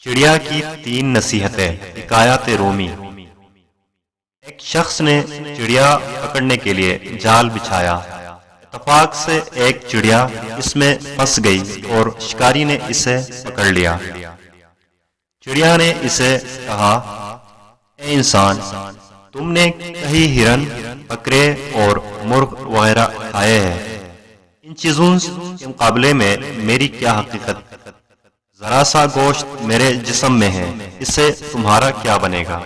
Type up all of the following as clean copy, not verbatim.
چڑیا کی 3 نصیحتیں۔ حکایات رومی۔ ایک شخص نے چڑیا پکڑنے کے لیے جال بچھایا۔ اتفاق سے ایک چڑیا اس میں پھنس گئی اور شکاری نے اسے پکڑ لیا۔ چڑیا نے اسے کہا، اے انسان، تم نے کہیں ہرن، بکرے اور مرغ وغیرہ کھائے ہیں، ان چیزوں کے مقابلے میں میری کیا حقیقت؟ ذرا سا گوشت میرے جسم میں ہے، اس سے تمہارا کیا بنے گا؟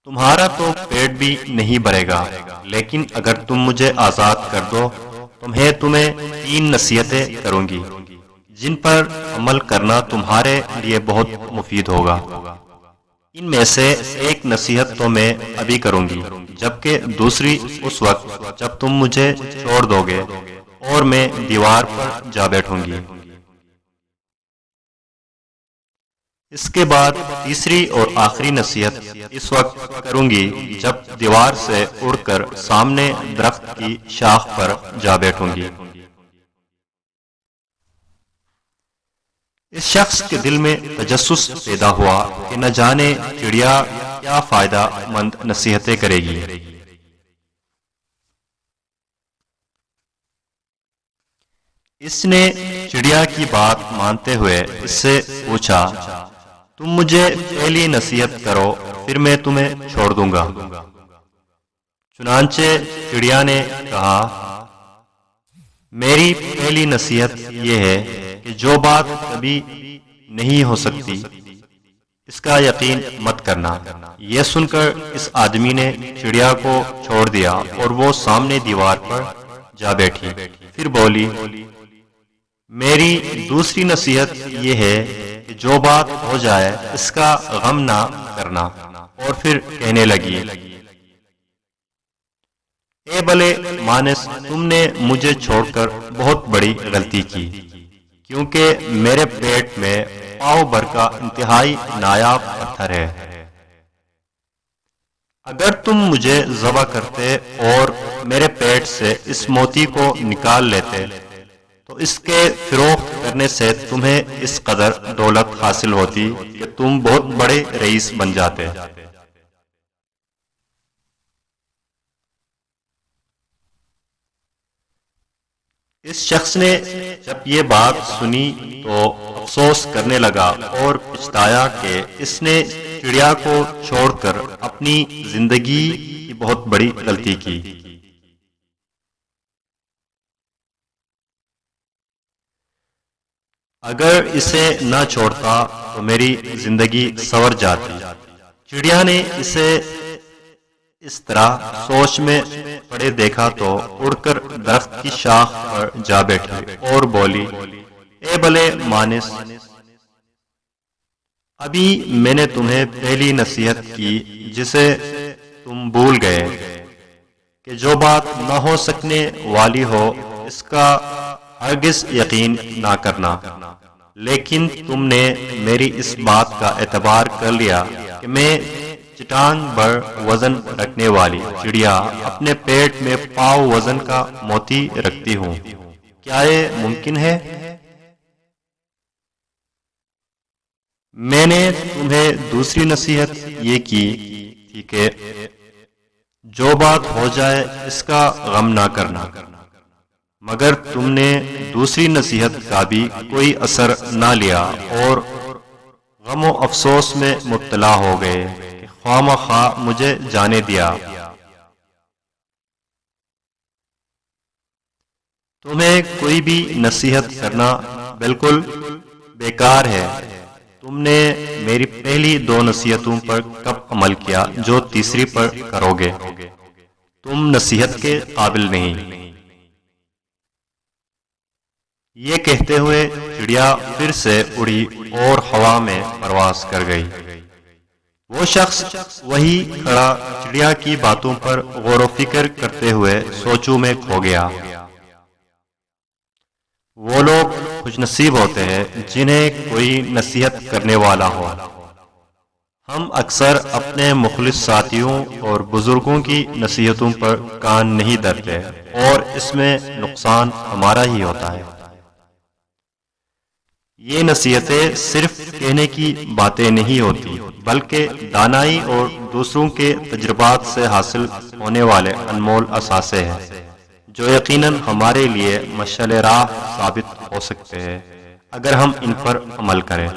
تمہارا تو پیٹ بھی نہیں بھرے گا، لیکن اگر تم مجھے آزاد کر دو تو میں تمہیں 3 نصیحتیں کروں گی جن پر عمل کرنا تمہارے لیے بہت مفید ہوگا۔ ان میں سے ایک نصیحت تو میں ابھی کروں گی، جبکہ دوسری اس وقت جب تم مجھے چھوڑ دو گے اور میں دیوار پر جا بیٹھوں گی۔ اس کے بعد تیسری اور آخری نصیحت اس وقت کروں گی جب دیوار سے اڑ کر سامنے درخت کی شاخ پر جا بیٹھوں گی۔ اس شخص کے دل میں تجسس پیدا ہوا کہ نہ جانے چڑیا کیا فائدہ مند نصیحتیں کرے گی۔ اس نے چڑیا کی بات مانتے ہوئے اس سے پوچھا، تم مجھے پہلی نصیحت کرو، پھر میں تمہیں چھوڑ دوں گا۔ چنانچہ چڑیا نے کہا، میری پہلی نصیحت یہ ہے کہ جو بات کبھی نہیں ہو سکتی اس کا یقین مت کرنا۔ یہ سن کر اس آدمی نے چڑیا کو چھوڑ دیا اور وہ سامنے دیوار پر جا بیٹھی۔ پھر بولی، میری دوسری نصیحت یہ ہے کہ جو بات ہو جائے اس کا غم نہ کرنا۔ اور پھر کہنے لگی، اے بھلے مانس، تم نے مجھے چھوڑ کر بہت بڑی غلطی کی، کیونکہ میرے پیٹ میں پاؤ بھر کا انتہائی نایاب پتھر ہے۔ اگر تم مجھے ذبح کرتے اور میرے پیٹ سے اس موتی کو نکال لیتے تو اس کے فروخت کرنے سے تمہیں اس قدر دولت حاصل ہوتی کہ تم بہت بڑے رئیس بن جاتے۔ اس شخص نے جب یہ بات سنی تو افسوس کرنے لگا اور پچھتایا کہ اس نے چڑیا کو چھوڑ کر اپنی زندگی کی بہت بڑی غلطی کی۔ اگر اسے نہ چھوڑتا تو میری زندگی سنور جاتی۔ چڑیا نے اسے اس طرح سوچ میں پڑے دیکھا تو اڑ کر درخت کی شاخ پر جا بیٹھی اور بولی، اے بھلے مانس، ابھی میں نے تمہیں پہلی نصیحت کی جسے تم بھول گئے کہ جو بات نہ ہو سکنے والی ہو اس کا ہرگز یقین نہ کرنا، لیکن تم نے میری اس بات کا اعتبار کر لیا کہ میں چٹان بھر وزن رکھنے والی چڑیا اپنے پیٹ میں پاؤ وزن کا موتی رکھتی ہوں۔ کیا یہ ممکن ہے؟ میں نے تمہیں دوسری نصیحت یہ کی تھی کہ جو بات ہو جائے اس کا غم نہ کرنا، مگر تم نے دوسری نصیحت کا بھی کوئی اثر نہ لیا اور غم و افسوس میں مبتلا ہو گئے کہ خواہ مخواہ مجھے جانے دیا۔ تمہیں کوئی بھی نصیحت کرنا بالکل بیکار ہے۔ تم نے میری پہلی 2 نصیحتوں پر کب عمل کیا جو تیسری پر کرو گے؟ تم نصیحت کے قابل نہیں۔ یہ کہتے ہوئے چڑیا پھر سے اڑی اور ہوا میں پرواز کر گئی۔ وہ شخص وہی کھڑا چڑیا کی باتوں پر غور و فکر کرتے ہوئے سوچوں میں کھو گیا۔ وہ لوگ خوش نصیب ہوتے ہیں جنہیں کوئی نصیحت کرنے والا ہو۔ ہم اکثر اپنے مخلص ساتھیوں اور بزرگوں کی نصیحتوں پر کان نہیں دھرتے اور اس میں نقصان ہمارا ہی ہوتا ہے۔ یہ نصیحتیں صرف کہنے کی باتیں نہیں ہوتی، بلکہ دانائی اور دوسروں کے تجربات سے حاصل ہونے والے انمول اثاثے ہیں جو یقیناً ہمارے لیے مشعل راہ ثابت ہو سکتے ہیں اگر ہم ان پر عمل کریں۔